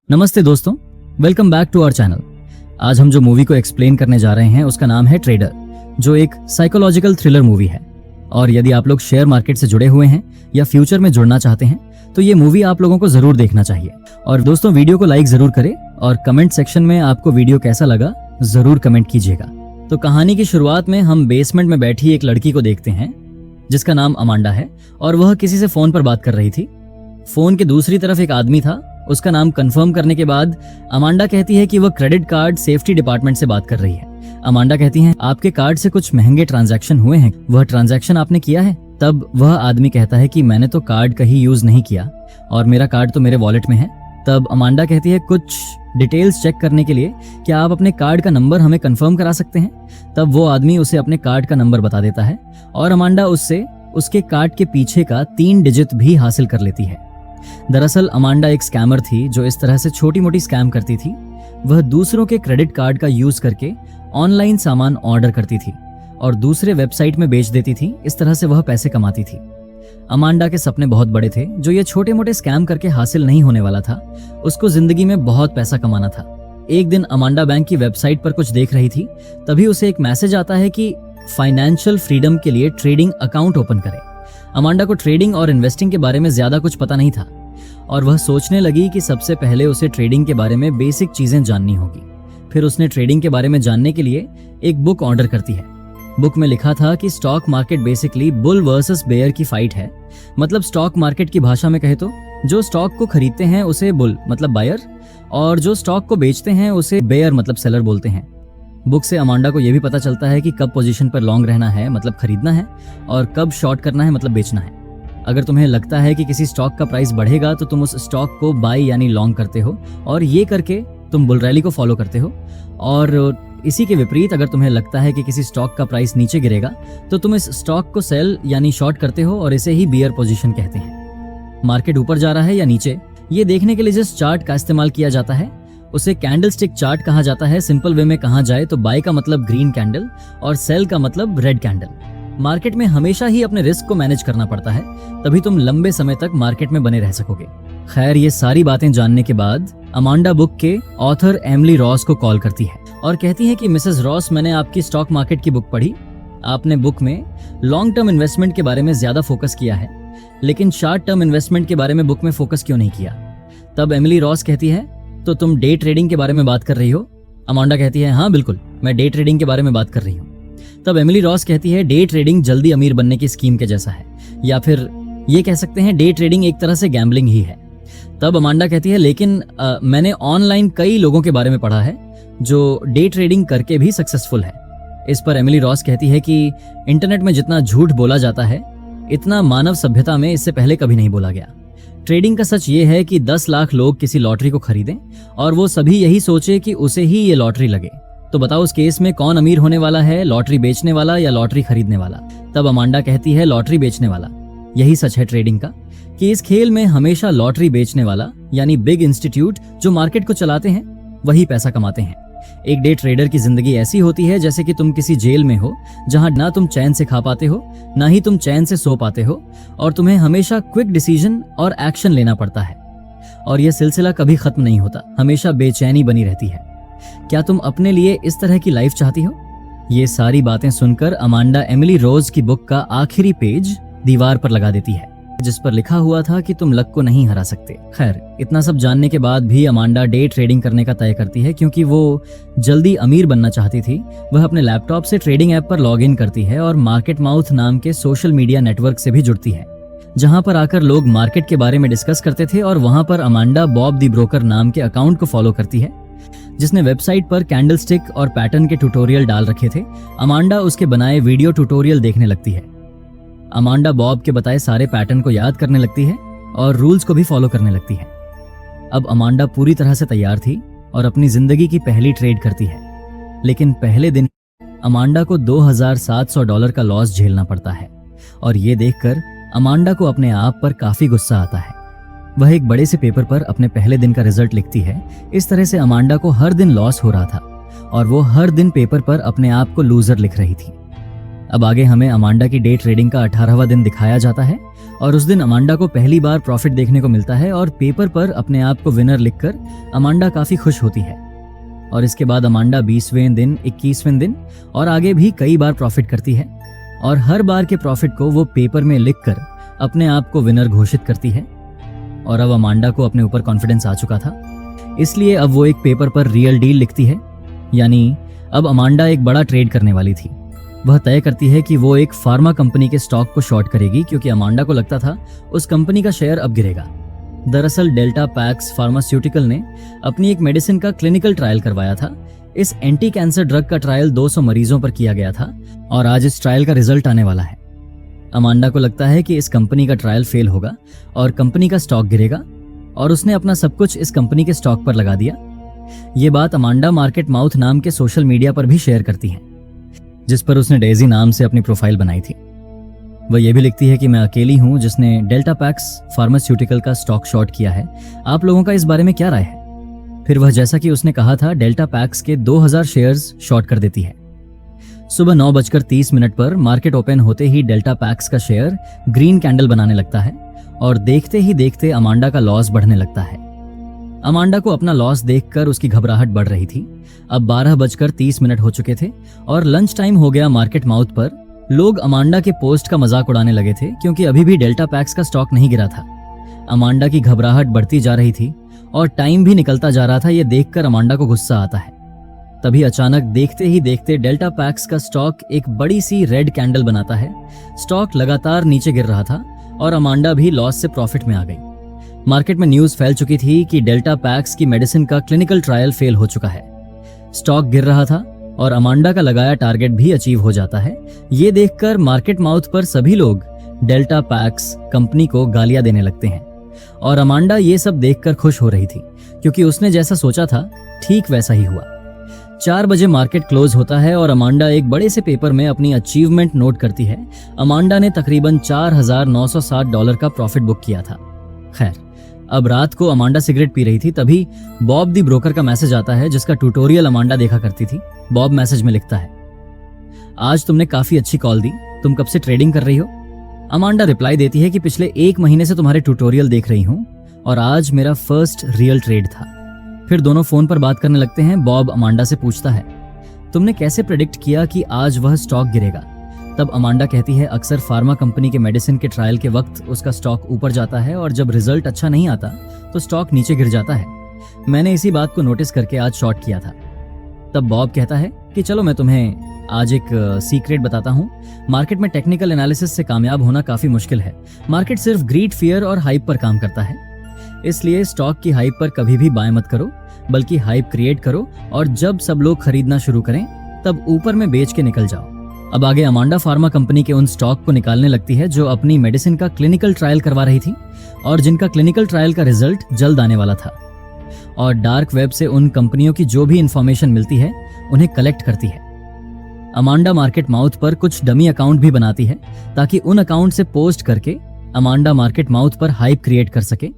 नमस्ते दोस्तों, welcome back to our channel. आज हम जो मूवी को एक्सप्लेन करने जा रहे हैं उसका नाम है ट्रेडर, जो एक साइकोलॉजिकल थ्रिलर मूवी है। और यदि आप लोग शेयर मार्केट से जुड़े हुए हैं या फ्यूचर में जुड़ना चाहते हैं तो ये मूवी आप लोगों को जरूर देखना चाहिए। और दोस्तों, वीडियो को लाइक जरूर करें और कमेंट सेक्शन में आपको वीडियो कैसा लगा जरूर कमेंट कीजिएगा। तो कहानी की शुरुआत में हम बेसमेंट में बैठी एक लड़की को देखते हैं जिसका नाम अमांडा है और वह किसी से फोन पर बात कर रही थी। फोन के दूसरी तरफ एक आदमी था। उसका नाम कंफर्म करने के बाद अमांडा कहती है कि वह क्रेडिट कार्ड सेफ्टी डिपार्टमेंट से बात कर रही है। अमांडा कहती हैं, आपके कार्ड से कुछ महंगे ट्रांजैक्शन हुए हैं, वह ट्रांजैक्शन आपने किया है? तब वह आदमी कहता है कि मैंने तो कार्ड कहीं यूज नहीं किया और मेरा कार्ड तो मेरे वॉलेट में है। तब अमांडा कहती है, कुछ डिटेल्स चेक करने के लिए क्या आप अपने कार्ड का नंबर हमें कंफर्म करा सकते हैं? तब वो आदमी उसे अपने कार्ड का नंबर बता देता है और अमांडा उससे उसके कार्ड के पीछे का 3 डिजिट भी हासिल कर लेती है। दरअसल अमांडा एक स्कैमर थी जो इस तरह से छोटी मोटी स्कैम करती थी। वह दूसरों के क्रेडिट कार्ड का यूज करके ऑनलाइन सामान ऑर्डर करती थी और दूसरे वेबसाइट में बेच देती थी। इस तरह से वह पैसे कमाती थी। अमांडा के सपने बहुत बड़े थे। जो ये छोटे मोटे स्कैम करके हासिल नहीं होने वाला था, उसको जिंदगी में बहुत पैसा कमाना था। एक दिन अमांडा बैंक की वेबसाइट पर कुछ देख रही थी, तभी उसे एक मैसेज आता है कि फाइनेंशियल फ्रीडम के लिए ट्रेडिंग अकाउंट ओपन करें। अमांडा को ट्रेडिंग और इन्वेस्टिंग के बारे में ज्यादा कुछ पता नहीं था और वह सोचने लगी कि सबसे पहले उसे ट्रेडिंग के बारे में बेसिक चीजें जाननी होगी। फिर उसने ट्रेडिंग के बारे में जानने के लिए एक बुक ऑर्डर करती है। बुक में लिखा था कि stock market basically bull versus bear की फाइट है। मतलब स्टॉक मार्केट की भाषा में कहे तो जो स्टॉक को खरीदते हैं उसे बुल मतलब बायर और जो स्टॉक को बेचते हैं उसे बेयर मतलब सेलर बोलते हैं। बुक से अमांडा को यह भी पता चलता है कि कब पोजीशन पर लॉन्ग रहना है मतलब खरीदना है और कब शॉर्ट करना है मतलब बेचना है। अगर तुम्हें लगता है कि किसी स्टॉक का प्राइस बढ़ेगा तो तुम उस स्टॉक को बाय यानी लॉन्ग करते हो और ये करके तुम बुल रैली को फॉलो करते हो। और इसी के विपरीत अगर तुम्हें लगता है कि किसी स्टॉक का प्राइस नीचे गिरेगा तो तुम इस स्टॉक को सेल यानी शॉर्ट करते हो और इसे ही बियर पोजीशन कहते हैं। मार्केट ऊपर जा रहा है या नीचे, ये देखने के लिए जिस चार्ट का इस्तेमाल किया जाता है उसे कैंडलस्टिक चार्ट कहा जाता है। सिंपल वे में कहा जाए तो बाय का मतलब ग्रीन कैंडल और सेल का मतलब रेड कैंडल। मार्केट में हमेशा ही अपने रिस्क को मैनेज करना पड़ता है, तभी तुम लंबे समय तक मार्केट में बने रह सकोगे। खैर, ये सारी बातें जानने के बाद अमांडा बुक के ऑथर एमिली रॉस को कॉल करती है और कहती है कि मिसेस रॉस, मैंने आपकी स्टॉक मार्केट की बुक पढ़ी। आपने बुक में लॉन्ग टर्म इन्वेस्टमेंट के बारे में ज्यादा फोकस किया है, लेकिन शॉर्ट टर्म इन्वेस्टमेंट के बारे में बुक में फोकस क्यों नहीं किया? तब एमिली रॉस कहती है, तो तुम डे ट्रेडिंग के बारे में बात कर रही हो? अमांडा कहती है, हाँ बिल्कुल, मैं डे ट्रेडिंग के बारे में बात कर रही हूँ। तब एमिली रॉस कहती है, डे ट्रेडिंग जल्दी अमीर बनने की स्कीम के जैसा है, या फिर ये कह सकते हैं डे ट्रेडिंग एक तरह से गैम्बलिंग ही है। तब अमांडा कहती है, लेकिन मैंने ऑनलाइन कई लोगों के बारे में पढ़ा है जो डे ट्रेडिंग करके भी सक्सेसफुल है। इस पर एमिली रॉस कहती है कि इंटरनेट में जितना झूठ बोला जाता है इतना मानव सभ्यता में इससे पहले कभी नहीं बोला गया। ट्रेडिंग का सच ये है कि 10 लाख लोग किसी लॉटरी को खरीदें और वो सभी यही सोचे कि उसे ही ये लॉटरी लगे। तो बताओ उस केस में कौन अमीर होने वाला है, लॉटरी बेचने वाला या लॉटरी खरीदने वाला? तब अमांडा कहती है, लॉटरी बेचने वाला। यही सच है ट्रेडिंग का कि इस खेल में हमेशा लॉटरी बेचने वाला यानी बिग इंस्टीट्यूट जो मार्केट को चलाते हैं वही पैसा कमाते हैं। एक डे ट्रेडर की जिंदगी ऐसी होती है जैसे कि तुम किसी जेल में हो जहां ना तुम चैन से खा पाते हो ना ही तुम चैन से सो पाते हो और तुम्हें हमेशा क्विक डिसीजन और एक्शन लेना पड़ता है। और यह सिलसिला कभी खत्म नहीं होता, हमेशा बेचैनी बनी रहती है। क्या तुम अपने लिए इस तरह की लाइफ चाहती हो? ये सारी बातें सुनकर अमांडा एमिली रोज की बुक का आखिरी पेज दीवार पर लगा देती है जिस पर लिखा हुआ था कि तुम लक को नहीं हरा सकते। खैर, इतना सब जानने के बाद भी अमांडा डे ट्रेडिंग करने का तय करती है क्योंकि वो जल्दी अमीर बनना चाहती थी। वह अपने लैपटॉप से ट्रेडिंग ऐप पर लॉग इन करती है और मार्केट माउथ नाम के सोशल मीडिया नेटवर्क से भी जुड़ती है जहां पर आकर लोग मार्केट के बारे में डिस्कस करते थे। और वहां पर अमांडा बॉब दी ब्रोकर नाम के अकाउंट को फॉलो करती है जिसने वेबसाइट पर कैंडलस्टिक और पैटर्न के ट्यूटोरियल डाल रखे थे। अमांडा उसके बनाए वीडियो ट्यूटोरियल देखने लगती है। अमांडा बॉब के बताए सारे पैटर्न को याद करने लगती है और रूल्स को भी फॉलो करने लगती है। अब अमांडा पूरी तरह से तैयार थी और अपनी जिंदगी की पहली ट्रेड करती है। लेकिन पहले दिन अमांडा को $2,700 का लॉस झेलना पड़ता है और ये देखकर अमांडा को अपने आप पर काफी गुस्सा आता है। वह एक बड़े से पेपर पर अपने पहले दिन का रिजल्ट लिखती है। इस तरह से अमांडा को हर दिन लॉस हो रहा था और वो हर दिन पेपर पर अपने आप को लूजर लिख रही थी। अब आगे हमें अमांडा की डे ट्रेडिंग का 18वां दिन दिखाया जाता है और उस दिन अमांडा को पहली बार प्रॉफिट देखने को मिलता है और पेपर पर अपने आप को विनर लिखकर अमांडा काफी खुश होती है। और इसके बाद अमांडा 20वें दिन, 21वें दिन और आगे भी कई बार प्रॉफिट करती है और हर बार के प्रॉफिट को वो पेपर में लिखकर अपने आप को विनर घोषित करती है। और अब अमांडा को अपने ऊपर कॉन्फिडेंस आ चुका था, इसलिए अब वो एक पेपर पर रियल डील लिखती है। यानी अब अमांडा एक बड़ा ट्रेड करने वाली थी। वह तय करती है कि वो एक फार्मा कंपनी के स्टॉक को शॉर्ट करेगी, क्योंकि अमांडा को लगता था उस कंपनी का शेयर अब गिरेगा। दरअसल डेल्टा पैक्स फार्मास्यूटिकल ने अपनी एक मेडिसिन का क्लिनिकल ट्रायल करवाया था। इस एंटी कैंसर ड्रग का ट्रायल 200 मरीजों पर किया गया था और आज इस ट्रायल का रिजल्ट आने वाला है। अमांडा को लगता है कि इस कंपनी का ट्रायल फेल होगा और कंपनी का स्टॉक गिरेगा और उसने अपना सब कुछ इस कंपनी के स्टॉक पर लगा दिया। ये बात अमांडा मार्केट माउथ नाम के सोशल मीडिया पर भी शेयर करती है, जिस पर उसने डेजी नाम से अपनी प्रोफाइल बनाई थी। वह यह भी लिखती है कि मैं अकेली हूं जिसने डेल्टा पैक्स फार्मास्यूटिकल का स्टॉक शॉर्ट किया है। आप लोगों का इस बारे में क्या राय है? फिर वह जैसा कि उसने कहा था डेल्टा पैक्स के 2000 शेयर्स शॉर्ट कर देती है। सुबह 9:30 पर मार्केट ओपन होते ही डेल्टा पैक्स का शेयर ग्रीन कैंडल बनाने लगता है और देखते ही देखते अमांडा का लॉस बढ़ने लगता है। अमांडा को अपना लॉस देखकर उसकी घबराहट बढ़ रही थी। अब 12:30 हो चुके थे और लंच टाइम हो गया। मार्केट माउथ पर लोग अमांडा के पोस्ट का मजाक उड़ाने लगे थे, क्योंकि अभी भी डेल्टा पैक्स का स्टॉक नहीं गिरा था। अमांडा की घबराहट बढ़ती जा रही थी और टाइम भी निकलता जा रहा था। यह देखकर अमांडा को गुस्सा आता है। तभी अचानक देखते ही देखते डेल्टा पैक्स का स्टॉक एक बड़ी सी रेड कैंडल बनाता है। स्टॉक लगातार नीचे गिर रहा था और अमांडा भी लॉस से प्रॉफिट में आ गई। मार्केट में न्यूज फैल चुकी थी कि डेल्टा पैक्स की मेडिसिन का क्लिनिकल ट्रायल फेल हो चुका है। स्टॉक गिर रहा था और अमांडा का लगाया टारगेट भी अचीव हो जाता है। ये देखकर मार्केट माउथ पर सभी लोग डेल्टा पैक्स कंपनी को गालियां देने लगते हैं और अमांडा ये सब देखकर खुश हो रही थी, क्योंकि उसने जैसा सोचा था ठीक वैसा ही हुआ। 4 बजे मार्केट क्लोज होता है और अमांडा एक बड़े से पेपर में अपनी अचीवमेंट नोट करती है। अमांडा ने तकरीबन $4960 का प्रॉफिट बुक किया था। खैर, अब रात को अमांडा सिगरेट पी रही थी, तभी बॉब दी ब्रोकर का मैसेज आता है, जिसका ट्यूटोरियल अमांडा देखा करती थी। बॉब मैसेज में लिखता है, आज तुमने काफी अच्छी कॉल दी, तुम कब से ट्रेडिंग कर रही हो? अमांडा रिप्लाई देती है कि पिछले 1 महीने से तुम्हारे ट्यूटोरियल देख रही हूं और आज मेरा फर्स्ट रियल ट्रेड था। फिर दोनों फोन पर बात करने लगते हैं। बॉब अमांडा से पूछता है, तुमने कैसे प्रेडिक्ट किया कि आज वह स्टॉक गिरेगा? तब अमांडा कहती है, अक्सर फार्मा कंपनी के मेडिसिन के ट्रायल के वक्त उसका स्टॉक ऊपर जाता है और जब रिजल्ट अच्छा नहीं आता तो स्टॉक नीचे गिर जाता है। मैंने इसी बात को नोटिस करके आज शॉर्ट किया था। तब बॉब कहता है कि चलो मैं तुम्हें आज एक सीक्रेट बताता हूँ। मार्केट में टेक्निकल एनालिसिस से कामयाब होना काफी मुश्किल है। मार्केट सिर्फ ग्रीड, फियर और हाइप पर काम करता है। इसलिए स्टॉक की हाइप पर कभी भी बाय मत करो, बल्कि हाइप क्रिएट करो और जब सब लोग खरीदना शुरू करें तब ऊपर में बेच के निकल जाओ। अब आगे अमांडा फार्मा कंपनी के उन स्टॉक को निकालने लगती है जो अपनी मेडिसिन का क्लिनिकल ट्रायल करवा रही थी और जिनका क्लिनिकल ट्रायल का रिजल्ट जल्द आने वाला था। और डार्क वेब से उन कंपनियों की जो भी इंफॉर्मेशन मिलती है उन्हें कलेक्ट करती है। अमांडा मार्केट माउथ पर कुछ डमी अकाउंट भी बनाती है ताकि उन अकाउंट से पोस्ट करके अमांडा मार्केट माउथ पर हाइप क्रिएट कर सके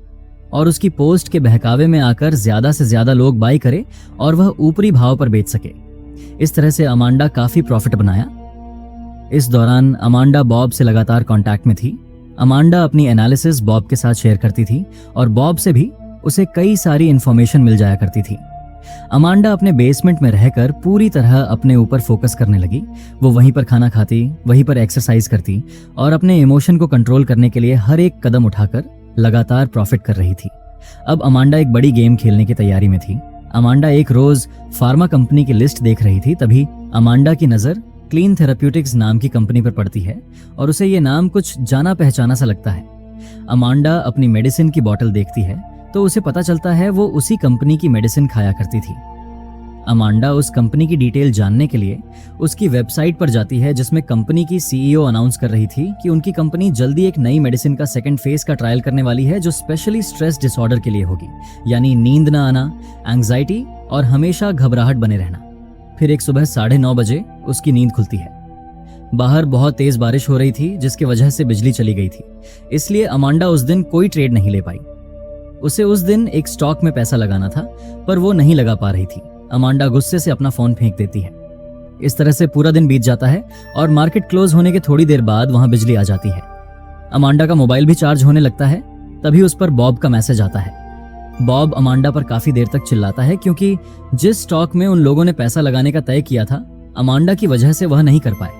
और उसकी पोस्ट के बहकावे में आकर ज्यादा से ज्यादा लोग बाय करे और वह ऊपरी भाव पर बेच सके। इस तरह से अमांडा काफी प्रॉफिट बनाया। इस दौरान अमांडा बॉब से लगातार कांटेक्ट में थी। अमांडा अपनी एनालिसिस बॉब के साथ शेयर करती थी और बॉब से भी उसे कई सारी इंफॉर्मेशन मिल जाया करती थी। अमांडा अपने बेसमेंट में रहकर पूरी तरह अपने ऊपर फोकस करने लगी। वो वहीं पर खाना खाती, वहीं पर एक्सरसाइज करती और अपने इमोशन को कंट्रोल करने के लिए हर एक कदम उठाकर लगातार प्रॉफिट कर रही थी। अब अमांडा एक बड़ी गेम खेलने की तैयारी में थी। अमांडा एक रोज फार्मा कंपनी की लिस्ट देख रही थी, तभी अमांडा की नजर क्लीन थेराप्यूटिक्स नाम की कंपनी पर पड़ती है और उसे ये नाम कुछ जाना पहचाना सा लगता है। अमांडा अपनी मेडिसिन की बोतल देखती है तो उसे पता चलता है वो उसी कंपनी की मेडिसिन खाया करती थी। अमांडा उस कंपनी की डिटेल जानने के लिए उसकी वेबसाइट पर जाती है, जिसमें कंपनी की सीईओ अनाउंस कर रही थी कि उनकी कंपनी जल्दी एक नई मेडिसिन का सेकंड फेज का ट्रायल करने वाली है जो स्पेशली स्ट्रेस डिसऑर्डर के लिए होगी, यानी नींद ना आना, एंग्जाइटी और हमेशा घबराहट बने रहना। फिर एक सुबह 9:30 बजे उसकी नींद खुलती है। बाहर बहुत तेज बारिश हो रही थी जिसकी वजह से बिजली चली गई थी, इसलिए अमांडा उस दिन कोई ट्रेड नहीं ले पाई। उसे उस दिन एक स्टॉक में पैसा लगाना था पर वो नहीं लगा पा रही थी। अमांडा गुस्से से अपना फोन फेंक देती है। इस तरह से पूरा दिन बीत जाता है और मार्केट क्लोज होने के थोड़ी देर बाद वहां बिजली आ जाती है। अमांडा का मोबाइल भी चार्ज होने लगता है। तभी उस पर बॉब का मैसेज आता है। बॉब अमांडा पर काफी देर तक चिल्लाता है क्योंकि जिस स्टॉक में उन लोगों ने पैसा लगाने का तय किया था, अमांडा की वजह से वह नहीं कर पाए।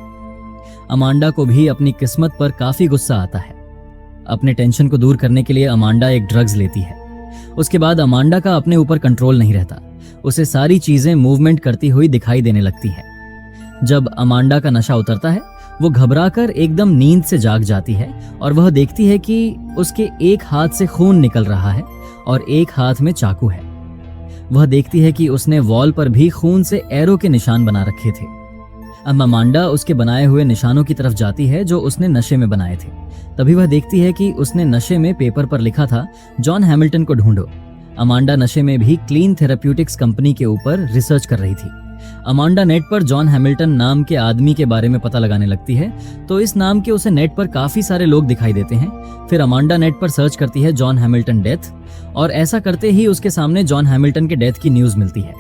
अमांडा को भी अपनी किस्मत पर काफी गुस्सा आता है। अपने टेंशन को दूर करने के लिए अमांडा एक ड्रग्स लेती है। उसके बाद अमांडा का अपने ऊपर कंट्रोल नहीं रहता। उसे सारी चीजें मूवमेंट करती हुई दिखाई देने लगती है। जब अमांडा का नशा उतरता है, वो घबराकर एकदम नींद से जाग जाती है और वह देखती है कि उसके एक हाथ से खून निकल रहा है और एक हाथ में चाकू है। वह देखती है कि उसने वॉल पर भी खून से एरो के निशान बना रखे थे। अब अमांडा उसके बनाए हुए निशानों की तरफ जाती है जो उसने नशे में बनाए थे। तभी वह देखती है कि उसने नशे में पेपर पर लिखा था, जॉन हैमिल्टन को ढूंढो। अमांडा नशे में भी क्लीन थेराप्यूटिक्स कंपनी के ऊपर रिसर्च कर रही थी। अमांडा नेट पर जॉन हैमिल्टन नाम के आदमी के बारे में पता लगाने लगती है, तो इस नाम के उसे नेट पर काफी सारे लोग दिखाई देते हैं। फिर अमांडा नेट पर सर्च करती है जॉन हैमिल्टन डेथ, और ऐसा करते ही उसके सामने जॉन हैमिल्टन के डेथ की न्यूज मिलती है,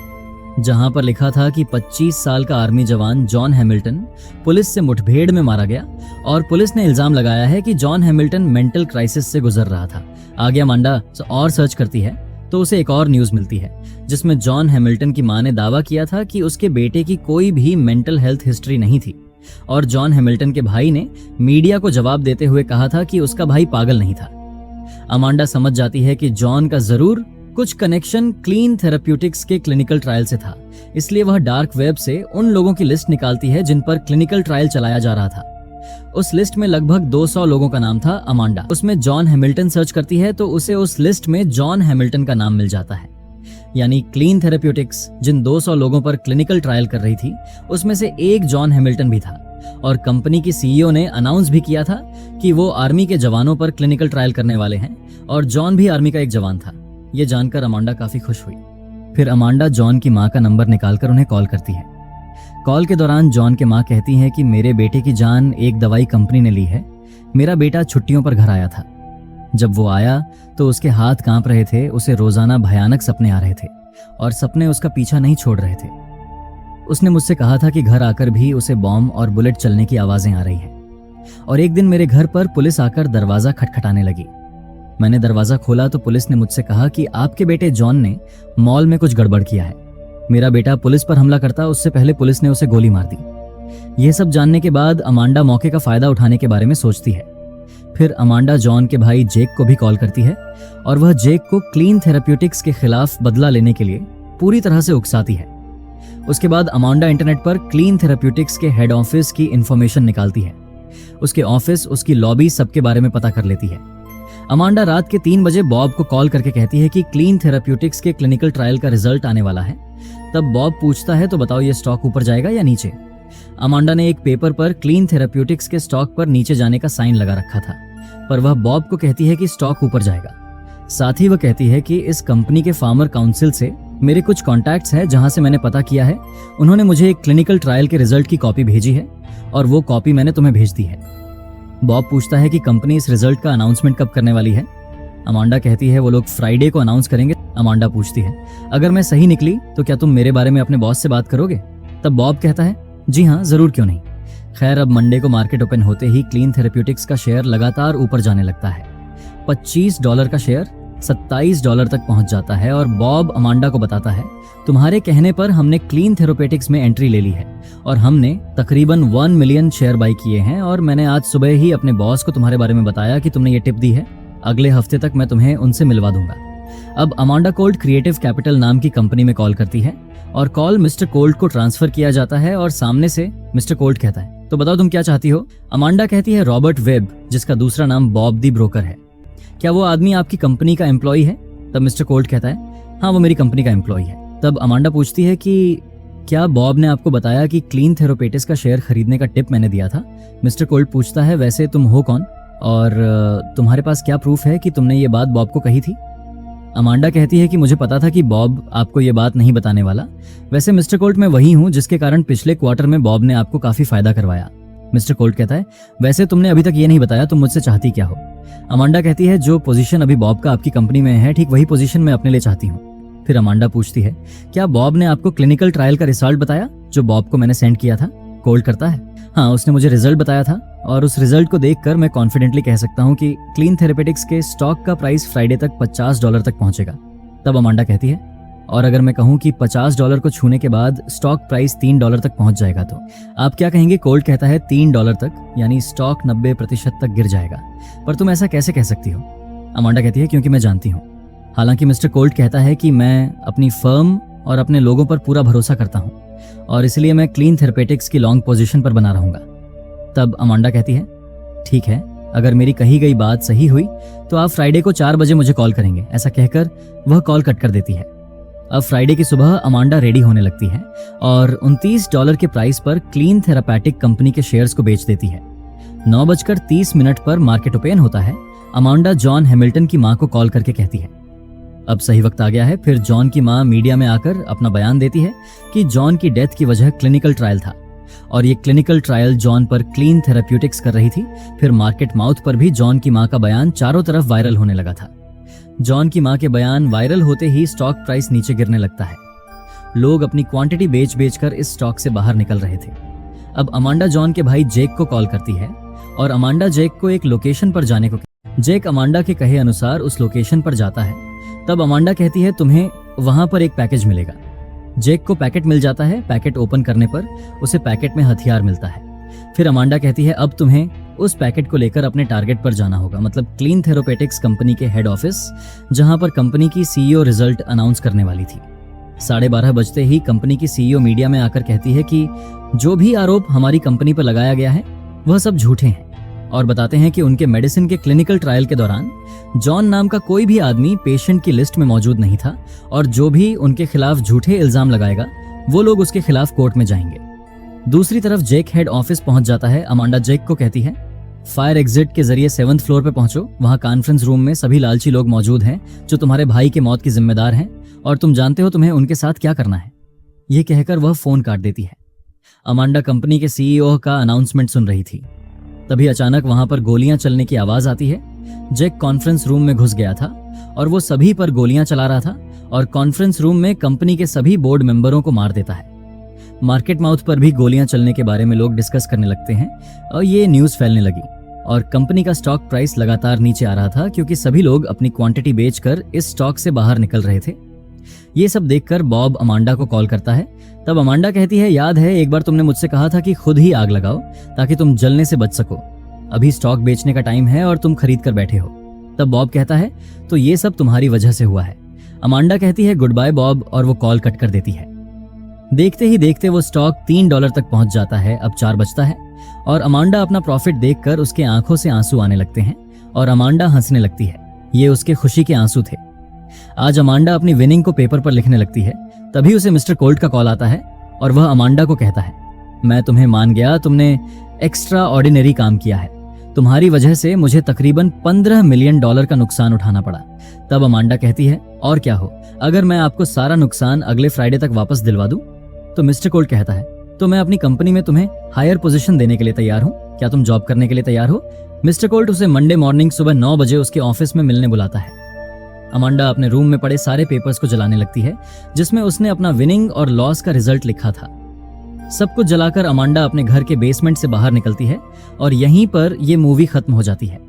जहां पर लिखा था कि 25 साल का आर्मी जवान जॉन हैमिल्टन पुलिस से मुठभेड़ में मारा गया और पुलिस ने इल्जाम लगाया है कि जॉन हैमिल्टन मेंटल क्राइसिस से गुजर रहा था। आगे अमांडा और सर्च करती है तो उसे एक और न्यूज मिलती है, जिसमें जॉन हैमिल्टन की मां ने दावा किया था कि उसके बेटे की कोई भी मेंटल हेल्थ हिस्ट्री नहीं थी, और जॉन हैमिल्टन के भाई ने मीडिया को जवाब देते हुए कहा था कि उसका भाई पागल नहीं था। अमांडा समझ जाती है कि जॉन का जरूर कुछ कनेक्शन क्लीन थेराप्यूटिक्स के क्लिनिकल ट्रायल से था, इसलिए वह डार्क वेब से उन लोगों की लिस्ट निकालती है जिन पर क्लिनिकल ट्रायल चलाया जा रहा था। उस लिस्ट में लगभग 200 लोगों का नाम था। अमांडा उसमें जॉन हैमिल्टन सर्च करती है तो उसे उस लिस्ट में जॉन हैमिल्टन का नाम मिल जाता है। यानी क्लीन थेराप्यूटिक्स जिन 200 लोगों पर क्लिनिकल ट्रायल कर रही थी, उसमें से एक जॉन हैमिल्टन भी था, और कंपनी की सीईओ ने अनाउंस भी किया था कि वो आर्मी के जवानों पर क्लिनिकल ट्रायल करने वाले हैं, और जॉन भी आर्मी का एक जवान था। ये जानकर अमांडा काफी खुश हुई। फिर अमांडा जॉन की मां का नंबर निकालकर उन्हें कॉल करती है। कॉल के दौरान जॉन के मां कहती हैं कि मेरे बेटे की जान एक दवाई कंपनी ने ली है। मेरा बेटा छुट्टियों पर घर आया था। जब वो आया तो उसके हाथ कांप रहे थे। उसे रोजाना भयानक सपने आ रहे थे और सपने उसका पीछा नहीं छोड़ रहे थे। उसने मुझसे कहा था कि घर आकर भी उसे बॉम्ब और बुलेट चलने की आवाजें आ रही हैं। और एक दिन मेरे घर पर पुलिस आकर दरवाजा खटखटाने लगी। मैंने दरवाजा खोला तो पुलिस ने मुझसे कहा कि आपके बेटे जॉन ने मॉल में कुछ गड़बड़ किया है। मेरा बेटा पुलिस पर हमला करता उससे पहले पुलिस ने उसे गोली मार दी। यह सब जानने के बाद अमांडा मौके का फायदा उठाने के बारे में सोचती है। फिर अमांडा जॉन के भाई जेक को भी कॉल करती है और वह जेक को क्लीन थेराप्यूटिक्स के खिलाफ बदला लेने के लिए पूरी तरह से उकसाती है। उसके बाद अमांडा इंटरनेट पर क्लीन थेराप्यूटिक्स के हेड ऑफिस की इंफॉर्मेशन निकालती है। उसके ऑफिस, उसकी लॉबी, सबके बारे में पता कर लेती है। अमांडा रात के 3 बजे बॉब को कॉल करके कहती है कि क्लीन थेराप्यूटिक्स के क्लिनिकल ट्रायल का रिजल्ट आने वाला है। तब बॉब पूछता है, तो बताओ ये स्टॉक ऊपर जाएगा या नीचे? अमांडा ने एक पेपर पर क्लीन थेराप्यूटिक्स के स्टॉक पर नीचे जाने का साइन लगा रखा था, पर वह बॉब को कहती है कि स्टॉक ऊपर जाएगा। साथ ही वह कहती है कि इस कंपनी के फार्मर काउंसिल से मेरे कुछ कॉन्टैक्ट्स हैं जहां से मैंने पता किया है। उन्होंने मुझे एक क्लिनिकल ट्रायल के रिजल्ट की कॉपी भेजी है और वो कॉपी मैंने तुम्हें भेज दी है। बॉब पूछता है कि कंपनी इस रिजल्ट का अनाउंसमेंट कब करने वाली है? अमांडा कहती है वो लोग फ्राइडे को अनाउंस करेंगे। अमांडा पूछती है, अगर मैं सही निकली तो क्या तुम मेरे बारे में अपने बॉस से बात करोगे? तब बॉब कहता है, जी हाँ, जरूर, क्यों नहीं। खैर, अब मंडे को मार्केट ओपन होते ही क्लीन थेराप्यूटिक्स का शेयर लगातार ऊपर जाने लगता है। $25 का शेयर $27 तक पहुंच जाता है और बॉब अमांडा को बताता है, तुम्हारे कहने पर हमने क्लीन थेराप्यूटिक्स में एंट्री ले ली है और हमने तकरीबन 1 मिलियन शेयर बाई किए हैं, और मैंने आज सुबह ही अपने बॉस को तुम्हारे बारे में बताया कि तुमने ये टिप दी है। अगले हफ्ते तक मैं तुम्हें उनसे मिलवा दूंगा। अब अमांडा कोल्ड क्रिएटिव कैपिटल नाम की कंपनी में कॉल करती है और कॉल मिस्टर कोल्ड को ट्रांसफर किया जाता है और सामने से मिस्टर कोल्ड कहता है, तो बताओ तुम क्या चाहती हो? अमांडा कहती है, रॉबर्ट वेब, जिसका दूसरा नाम बॉब दी ब्रोकर है, क्या वो आदमी आपकी कंपनी का एम्प्लॉय है? तब मिस्टर कोल्ड कहता है, हाँ, वो मेरी कंपनी का एम्प्लॉय है। तब अमांडा पूछती है कि क्या बॉब ने आपको बताया कि क्लीन थेराप्यूटिक्स का शेयर खरीदने का टिप मैंने दिया था? मिस्टर कोल्ड पूछता है, वैसे तुम हो कौन और तुम्हारे पास क्या प्रूफ है कि तुमने ये बात बॉब को कही थी? अमांडा कहती है कि मुझे पता था कि बॉब आपको ये बात नहीं बताने वाला। वैसे मिस्टर कोल्ट, मैं वही हूँ जिसके कारण पिछले क्वार्टर में बॉब ने आपको काफी फायदा करवाया। मिस्टर कोल्ट कहता है, वैसे तुमने अभी तक ये नहीं बताया तुम मुझसे चाहती क्या हो? अमांडा कहती है, जो पोजीशन अभी बॉब का आपकी कंपनी में है, ठीक वही पोजीशन मैं अपने लिए चाहती हूँ। फिर अमांडा पूछती है, क्या बॉब ने आपको क्लिनिकल ट्रायल का रिजल्ट बताया जो बॉब को मैंने सेंड किया था? कोल्ड करता है? हाँ, उसने मुझे रिजल्ट बताया था और उस रिजल्ट को देखकर मैं कॉन्फिडेंटली कह सकता हूँ कि क्लीन थेरेपेटिक्स के स्टॉक का प्राइस फ्राइडे तक $50 तक पहुंचेगा। तब अमांडा कहती है, और अगर मैं कहूँ कि $50 को छूने के बाद स्टॉक प्राइस $3 तक पहुंच जाएगा तो आप क्या कहेंगे? कोल्ड कहता है $3 तक, यानी स्टॉक 90% तक गिर जाएगा। पर तुम ऐसा कैसे कह सकती हो? अमांडा कहती है, क्योंकि मैं जानती हूँ। हालांकि मिस्टर कोल्ड कहता है कि मैं अपनी फर्म और अपने लोगों पर पूरा भरोसा करता हूँ और इसलिए मैं क्लीन थेरेपेटिक्स की लॉन्ग पोजीशन पर बना रहूंगा। तब अमांडा कहती है, ठीक है, अगर मेरी कही गई बात सही हुई तो आप फ्राइडे को 4 बजे मुझे कॉल करेंगे। ऐसा कहकर वह कॉल कट कर देती है। अब फ्राइडे की सुबह अमांडा रेडी होने लगती है और $29 के प्राइस पर क्लीन थेरापेटिक कंपनी के शेयर्स को बेच देती है। 9:30 पर मार्केट ओपन होता है। अमांडा जॉन हैमिल्टन की मां को कॉल करके कहती है, अब सही वक्त आ गया है। फिर जॉन की मां मीडिया में आकर अपना बयान देती है कि जॉन की डेथ की वजह क्लिनिकल ट्रायल था और ये क्लिनिकल ट्रायल जॉन पर क्लीन थेराप्यूटिक्स कर रही थी। फिर मार्केट माउथ पर भी जॉन की मां का बयान चारों तरफ वायरल होने लगा था। जॉन की मां के बयान वायरल होते ही स्टॉक प्राइस नीचे गिरने लगता है। लोग अपनी क्वांटिटी बेच कर इस स्टॉक से बाहर निकल रहे थे। अब अमांडा जॉन के भाई जेक को कॉल करती है और अमांडा जेक को एक लोकेशन पर जाने को। जेक अमांडा के कहे अनुसार उस लोकेशन पर जाता है। तब अमांडा कहती है, तुम्हें वहां पर एक पैकेज मिलेगा। जेक को पैकेट मिल जाता है। पैकेट ओपन करने पर उसे पैकेट में हथियार मिलता है। फिर अमांडा कहती है, अब तुम्हें उस पैकेट को लेकर अपने टारगेट पर जाना होगा, मतलब क्लीन थेरापेटिक्स कंपनी के हेड ऑफिस, जहां पर कंपनी की सीईओ रिजल्ट अनाउंस करने वाली थी। 12:30 बजते ही कंपनी की सीईओ मीडिया में आकर कहती है कि जो भी आरोप हमारी कंपनी पर लगाया गया है वह सब झूठे हैं और बताते हैं कि उनके मेडिसिन के क्लिनिकल ट्रायल के दौरान जॉन नाम का कोई भी आदमी पेशेंट की लिस्ट में मौजूद नहीं था और जो भी उनके खिलाफ झूठे इल्जाम लगाएगा वो लोग उसके खिलाफ कोर्ट में जाएंगे। दूसरी तरफ जेक हेड ऑफिस पहुंच जाता है। अमांडा जेक को कहती है, फायर एग्जिट के जरिए 7th फ्लोर पे पहुंचो। वहां कॉन्फ्रेंस रूम में सभी लालची लोग मौजूद हैं जो तुम्हारे भाई की मौत की जिम्मेदार हैं और तुम जानते हो तुम्हें उनके साथ क्या करना है। यह कहकर वह फोन काट देती है। अमांडा कंपनी के सीईओ का अनाउंसमेंट सुन रही थी। तभी अचानक वहां पर गोलियां चलने की आवाज आती है। जेक कॉन्फ्रेंस रूम में घुस गया था और वो सभी पर गोलियां चला रहा था और कॉन्फ्रेंस रूम में कंपनी के सभी बोर्ड मेंबरों को मार देता है। मार्केट माउथ पर भी गोलियां चलने के बारे में लोग डिस्कस करने लगते हैं और ये न्यूज फैलने लगी और कंपनी का स्टॉक प्राइस लगातार नीचे आ रहा था क्योंकि सभी लोग अपनी क्वांटिटी बेचकर इस स्टॉक से बाहर निकल रहे थे। ये सब देखकर बॉब अमांडा को कॉल करता है। तब अमांडा कहती है, याद है एक बार तुमने मुझसे कहा था कि खुद ही आग लगाओ ताकि तुम जलने से बच सको। अभी स्टॉक बेचने का टाइम है और तुम खरीद कर बैठे हो। तब बॉब कहता है, तो ये सब तुम्हारी वजह से हुआ है। अमांडा कहती है, गुड बाय बॉब, और वो कॉल कट कर देती है। देखते ही देखते वो स्टॉक $3 तक पहुंच जाता है। अब 4 बजता है और अमांडा अपना प्रॉफिट देखकर उसके आंखों से आंसू आने लगते हैं और अमांडा हंसने लगती है। ये उसके खुशी के आंसू थे। आज अमांडा अपनी विनिंग को पेपर पर लिखने लगती है। तभी उसे मिस्टर कोल्ट का कॉल आता है और वह अमांडा को कहता है, मैं तुम्हें मान गया, तुमने एक्स्ट्रा ऑर्डिनरी काम किया है। तुम्हारी वजह से मुझे तकरीबन $15 मिलियन का नुकसान उठाना पड़ा। तब अमांडा कहती है, और क्या हो, अगर मैं आपको सारा नुकसान अगले फ्राइडे तक वापस दिलवा दूं? तो मिस्टर कोल्ट कहता है, तो मैं अपनी कंपनी में तुम्हें हायर पोजीशन देने के लिए तैयार हूं। क्या तुम जॉब करने के लिए तैयार हो? मिस्टर कोल्ट उसे मंडे मॉर्निंग सुबह 9 बजे उसके ऑफिस में मिलने बुलाता है। अमांडा अपने रूम में पड़े सारे पेपर्स को जलाने लगती है जिसमें उसने अपना विनिंग और लॉस का रिजल्ट लिखा था। सब कुछ जलाकर अमांडा अपने घर के बेसमेंट से बाहर निकलती है और यहीं पर यह मूवी खत्म हो जाती है।